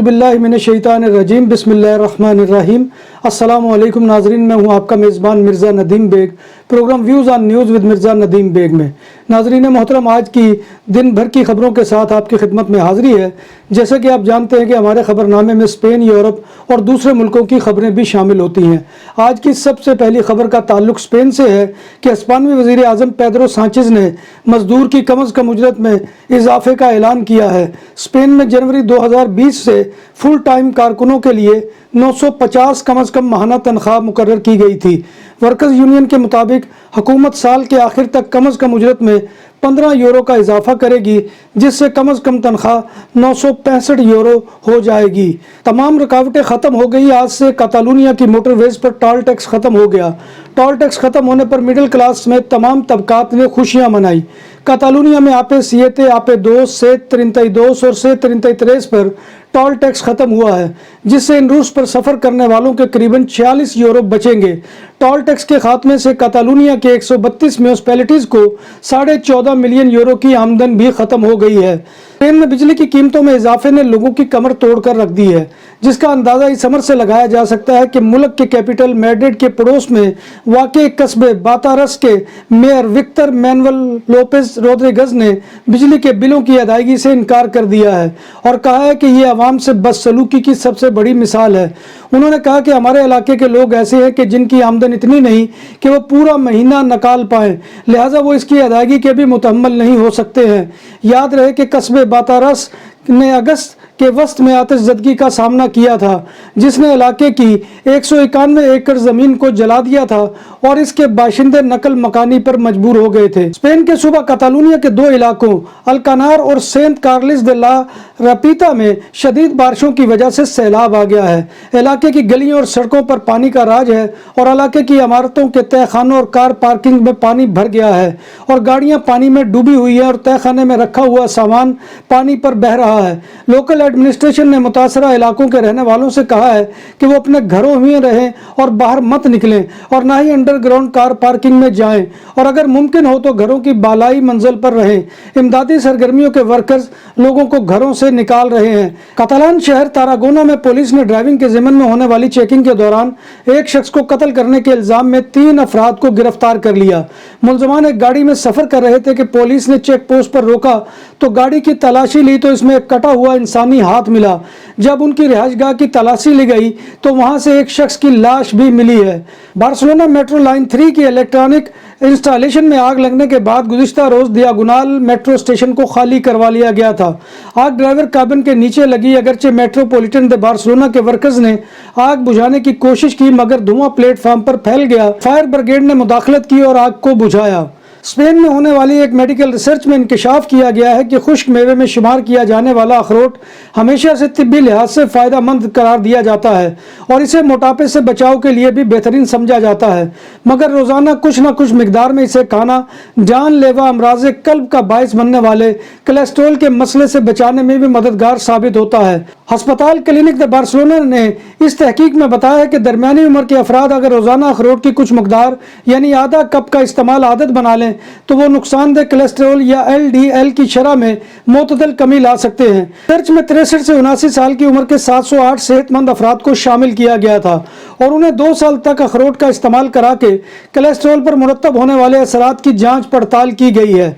बिल्लाहि मिनश्शैतानिर्रजीम बिस्मिल्लाहिर्रहमानिर्रहीम। अस्सलाम वालेकुम नाजरीन, मैं हूं आपका मेज़बान Mirza Nadeem Baig. Program views on news with Mirza Nadeem Baig में नाजरीन मोहतरम आज की दिन भर की ख़बरों के साथ आपकी खिदमत में हाज़िरी है। जैसे कि आप जानते हैं कि हमारे ख़बरनामे में स्पेन, यूरोप और दूसरे मुल्कों की ख़बरें भी शामिल होती हैं। आज की सबसे पहली ख़बर का ताल्लुक़ स्पेन से है कि स्पेनी वज़ीर आज़म पेड्रो सांचेज़ ने मज़दूर की कम अज़ कम उजरत में इजाफे का ऐलान किया है। स्पेन में जनवरी 2020 से फुल टाइम कारकुनों के लिए 950 कम अज़ कम माहाना तनख्वाह मुकर्रर की गई थी। वर्कर्स यूनियन के मुताबिक हुकूमत साल के आखिर तक कम अज़ कम उजरत में 15 यूरो का इजाफा करेगी, जिससे कम अज़ कम तनख्वाह 965 यूरो हो जाएगी। तमाम रुकावटें ख़त्म हो गई। आज से कातालुनिया की मोटरवेज पर टोल टैक्स ख़त्म हो गया। टोल टैक्स ख़त्म होने पर मिडिल क्लास समेत तमाम तबकात ने खुशियाँ मनाई। कातालुनिया में AP7, AP2, C32 और C33 पर टोल टैक्स ख़त्म हुआ है, जिससे इन रूट्स पर सफ़र करने वालों के करीबन 46 यूरो बचेंगे। टोल टैक्स के खात्मे से कातालुनिया के 132 म्यूनिसिपैलिटीज़ को 14.5 मिलियन यूरो की आमदन भी ख़त्म हो गई है। स्पेन में बिजली की कीमतों में इजाफे ने लोगों की कमर तोड़ कर रख दी है, जिसका अंदाज़ा इस अमर से लगाया जा सकता है कि मुल्क के कैपिटल मैड्रिड के पड़ोस में वाक़े कस्बे बातारस के मेयर विक्टर मैनुअल लोपेज रोड्रिगज़ ने बिजली के बिलों की अदायगी से इनकार कर दिया है और कहा है कि ये आवाम से बदसलूकी की सबसे बड़ी मिसाल है। उन्होंने कहा कि हमारे इलाके के लोग ऐसे हैं कि जिनकी आमदन इतनी नहीं कि वो पूरा महीना निकाल पाएँ, लिहाजा वो इसकी अदायगी के भी मुतहम्मल नहीं हो सकते हैं। याद रहे कि कस्बे बातारस ने अगस्त के वस्त में आतिशज़दगी का सामना किया था, जिसने इलाके की 191 एकड़ ज़मीन को जला दिया था और इसके बाशिंदे नकल मकानी पर मजबूर हो गए थे। स्पेन के सूबा कातालुनिया के दो इलाकों अल्कानार और सेंट कार्लिस दे ला रापीता में शदीद बारिशों की वजह से सैलाब आ गया है। इलाके की गलियों और सड़कों पर पानी का राज है और इलाके की इमारतों के तहखानों और कार पार्किंग में पानी भर गया है और गाड़ियां पानी में डूबी हुई है और तहखाने में रखा हुआ सामान पानी पर बह रहा है। लोकल एडमिनिस्ट्रेशन ने मुतासरा इलाकों के रहने वालों से कहा है कि वो अपने घरों में रहें और बाहर मत निकलें और ना ही अंडरग्राउंड कार पार्किंग में जाएं और अगर मुमकिन हो तो घरों की बालाई मंजिल पर रहें। इमदादी सरगर्मियों के वर्कर्स लोगों को घरों से निकाल रहे हैं। कातालान शहर तारागोना में पुलिस ने ड्राइविंग के ज़िम्मन में होने वाली चेकिंग के दौरान एक शख्स को कत्ल करने के इल्जाम में 3 अफराद को गिरफ्तार कर लिया। मुलजमान एक गाड़ी में सफर कर रहे थे कि पुलिस ने चेक पोस्ट पर रोका तो गाड़ी की तलाशी ली तो इसमें एक कटा हुआ इंसानी हाथ मिला। जब उनकी रिहाइशगाह की तलाशी ली गई तो वहां से एक शख्स की लाश भी मिली है। बार्सिलोना मेट्रो लाइन 3 की इलेक्ट्रॉनिक इंस्टॉलेशन में आग लगने के बाद गुज़िश्ता रोज दियागोनाल मेट्रो स्टेशन को खाली करवा लिया गया था। आग ड्राइवर कैबिन के नीचे लगी। अगरचे मेट्रोपॉलिटन दे बार्सिलोना के वर्कर्स ने आग बुझाने की कोशिश की मगर धुआं प्लेटफार्म पर फैल गया। फायर ब्रिगेड ने मुदाखलत की और आग को बुझाया। स्पेन में होने वाली एक मेडिकल रिसर्च में इंकशाफ किया गया है कि खुश्क मेवे में शुमार किया जाने वाला अखरोट हमेशा से तिब्बी लिहाज से फ़ायदेमंद करार दिया जाता है और इसे मोटापे से बचाव के लिए भी बेहतरीन समझा जाता है, मगर रोज़ाना कुछ न कुछ मिकदार में इसे खाना जानलेवा अमराज़ कल्ब का बायस बनने वाले कोलेस्ट्रॉल के मसले से बचाने में भी मददगार साबित होता है। हस्पताल क्लिनिक दे बार्सिलोना ने इस तहकीक में बताया है कि दरमियानी उम्र के अफराद अगर रोज़ाना अखरोट की कुछ मकदार यानी आधा कप का इस्तेमाल आदत बना लें तो वो नुकसानदेह कोलेस्ट्रॉल या LDL की शरह में मोतदल कमी ला सकते हैं। रिसर्च में 63 से 79 साल की उम्र के 708 सेहतमंद अफराद को शामिल किया गया था और उन्हें 2 साल तक अखरोट का इस्तेमाल करा के कोलेस्ट्रॉल पर मुरतब होने वाले असरात की जांच पड़ताल की गई है।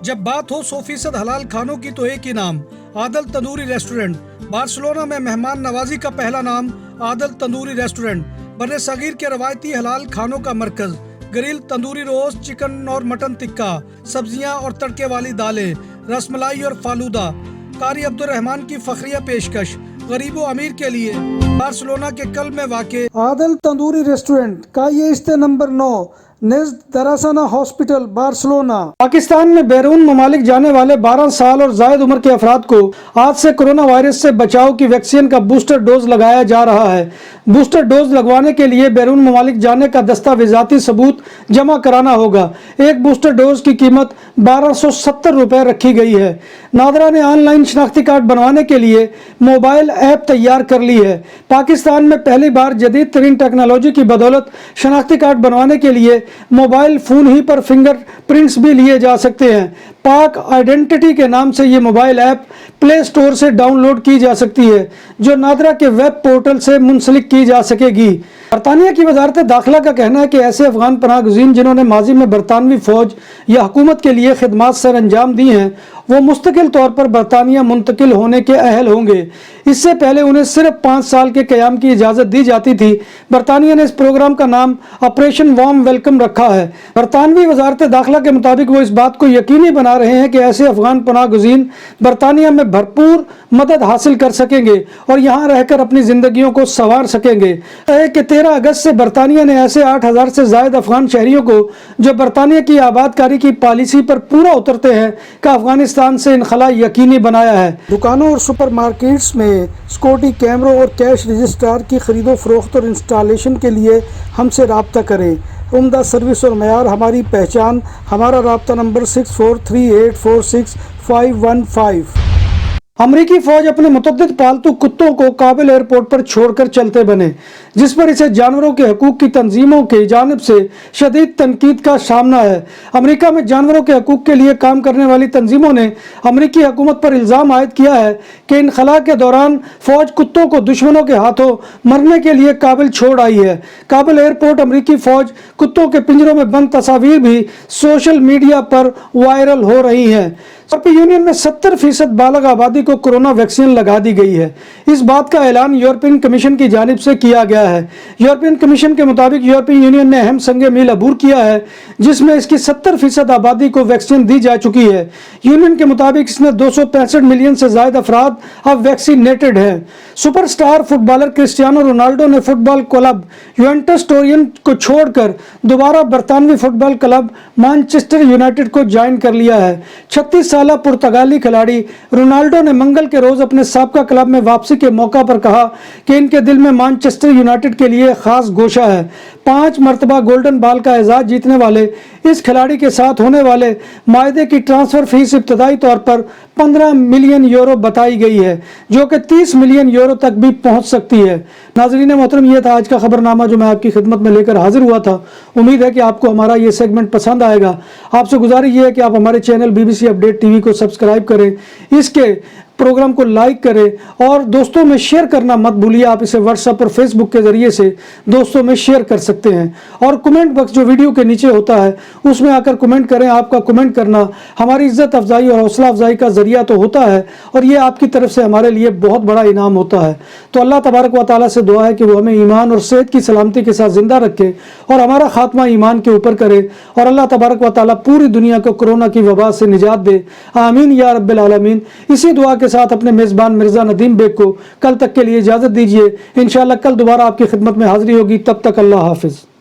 जब बात हो 100% हलाल खानों की तो एक ही नाम आदल तंदूरी रेस्टोरेंट। बार्सिलोना में मेहमान नवाजी का पहला नाम आदल तंदूरी रेस्टोरेंट। बर्रे सगीर के रवायती हलाल खानों का मरकज। ग्रिल, तंदूरी रोस्ट, चिकन और मटन टिक्का, सब्जियां और तड़के वाली दालें, रसमलाई और फालूदा। कारी अब्दुर्रहमान की फखरिया पेशकश गरीबो अमीर के लिए। बार्सिलोना के कल्ब में वाक़े आदल तंदूरी रेस्टोरेंट का ये इस्ते नंबर 9 नेज़्द दरासाना हॉस्पिटल बार्सिलोना। पाकिस्तान में बैरून ममालिक जाने वाले 12 साल और जायद उम्र के अफराद को आज से कोरोना वायरस से बचाव की वैक्सीन का बूस्टर डोज लगाया जा रहा है। बूस्टर डोज लगवाने के लिए बैरून ममालिक जाने का दस्तावेजाती सबूत जमा कराना होगा। एक बूस्टर डोज की कीमत 1270 रुपये रखी गई है। नादरा ने ऑनलाइन शनाख्ती कार्ड बनवाने के लिए मोबाइल ऐप तैयार कर ली है। पाकिस्तान में पहली बार जदीद तरीन टेक्नोलॉजी की बदौलत शनाख्ती कार्ड बनवाने के लिए मोबाइल फ़ोन ही पर फिंगर प्रिंट्स भी लिए जा सकते हैं। पाक आइडेंटिटी के नाम से ये मोबाइल ऐप प्ले स्टोर से डाउनलोड की जा सकती है, जो नादरा के वेब पोर्टल से मुंसलिक की जा सकेगी। बरतानिया की वजारत दाखिला का कहना है कि ऐसे अफगान पनाह गुज़ीन जिन्होंने माजी में बरतानवी फ़ौज या हुकूमत के लिए खिदमात सर अंजाम दी हैं, वो मुस्तकिल तौर पर बरतानिया मुंतकिल होने के अहल होंगे। इससे पहले उन्हें सिर्फ 5 साल के क़याम की इजाज़त दी जाती थी। बरतानिया ने इस प्रोग्राम का नाम ऑपरेशन वार्म वेलकम रखा है। बरतानवी वजारत दाखिला के मुताबिक वो इस बात को यकीनी बना रहे हैं कि ऐसे अफगान पनाह गुज़ीन बरतानिया में भरपूर मदद हासिल कर सकेंगे और यहाँ रहकर अपनी ज़िंदगियों को संवार सकेंगे। कि 13 अगस्त से बरतानिया ने ऐसे 8,000 से ज़ायद अफगान शहरियों को जो बरतानिया की आबादकारी की पॉलिसी पर पूरा उतरते हैं का अफगानिस्तान से इनखला यकीनी बनाया है। दुकानों और सुपर मार्केट्स में सिक्योरिटी कैमरों और कैश रजिस्ट्रार की खरीदो फरोख्त और इंस्टॉलेशन के लिए हमसे रब्ता करें। उम्दा सर्विस और मयार हमारी पहचान। हमारा रब्ता नंबर 6438465115। अमरीकी फ़ौज अपने मुतअद्दिद पालतू कुत्तों को काबिल एयरपोर्ट पर छोड़कर चलते बने, जिस पर इसे जानवरों के हकूक़ की तंजीमों की जानिब से शदीद तनकीद का सामना है। अमेरिका में जानवरों के हकूक़ के लिए काम करने वाली तंजीमों ने अमरीकी हुकूमत पर इल्ज़ाम आयद किया है कि इनखला के दौरान फ़ौज कुत्तों को दुश्मनों के हाथों मरने के लिए काबिल छोड़ आई है। काबिल एयरपोर्ट अमरीकी फ़ौज कुत्तों के पिंजरों में बंद तस्वीर भी सोशल मीडिया पर वायरल हो रही हैं। यूरोपीय यूनियन में 70% बालग आबादी को कोरोना वैक्सीन लगा दी गई है। इस बात का ऐलान यूरोपियन कमीशन की जानिब से किया गया है। यूरोपियन कमीशन के मुताबिक यूरोपीय यूनियन ने अहम संग मील अबूर किया है, जिसमें इसकी 70% आबादी को वैक्सीन दी जा चुकी है। यूनियन के मुताबिक इसमें 265 मिलियन से ज़ायद अफराद अब वैक्सीनेटेड हैं। सुपरस्टार फुटबॉलर क्रिस्टियानो रोनाल्डो ने फुटबॉल क्लब यूवेंटस टोरिन को छोड़कर दोबारा बरतानवी फुटबॉल क्लब मैनचेस्टर यूनाइटेड को ज्वाइन कर लिया है। 36 साला पुर्तगाली खिलाड़ी रोनाल्डो ने मंगल के रोज अपने साबका क्लब में वापसी के मौका पर कहा कि इनके दिल में मैनचेस्टर यूनाइटेड के लिए खास गोशा है। 5 मरतबा गोल्डन बॉल का एजाज जीतने वाले इस खिलाड़ी के साथ होने वाले मायदे की ट्रांसफर फीस इब्तदाई तौर पर 15 मिलियन यूरो बताई गई है, जो कि 30 मिलियन यूरो तक भी पहुंच सकती है। नाज़रीन मोहतरम, ये था आज का खबरनामा जो मैं आपकी खिदमत में लेकर हाजिर हुआ था। उम्मीद है कि आपको हमारा ये सेगमेंट पसंद आएगा। आपसे गुजारिश ये है कि आप हमारे चैनल BBC अपडेट TV को सब्सक्राइब करें, इसके प्रोग्राम को लाइक करें और दोस्तों में शेयर करना मत भूलिए। आप इसे व्हाट्सएप और फेसबुक के ज़रिए से दोस्तों में शेयर कर सकते हैं। और कमेंट बॉक्स जो वीडियो के नीचे होता है उसमें आकर कमेंट करें। आपका कमेंट करना हमारी इज्जत अफजाई और हौसला अफजाई का ज़रिया तो होता है और ये आपकी तरफ से हमारे लिए बहुत बड़ा इनाम होता है। तो अल्लाह तबारक व तआला से दुआ है कि वो हमें ईमान और सेहत की सलामती के साथ ज़िंदा रखे और हमारा खात्मा ईमान के ऊपर करे और अल्लाह तबारक व तआला पूरी दुनिया को कोरोना की वबा से निजात दे। आमीन या रब्बिल आलमीन। इसी दुआ के साथ अपने मेज़बान मिर्ज़ा नदीम बेग को कल तक के लिए इजाज़त दीजिए। इंशाअल्लाह कल दोबारा आपकी खिदमत में हाज़िरी होगी। तब तक अल्लाह हाफ़िज़।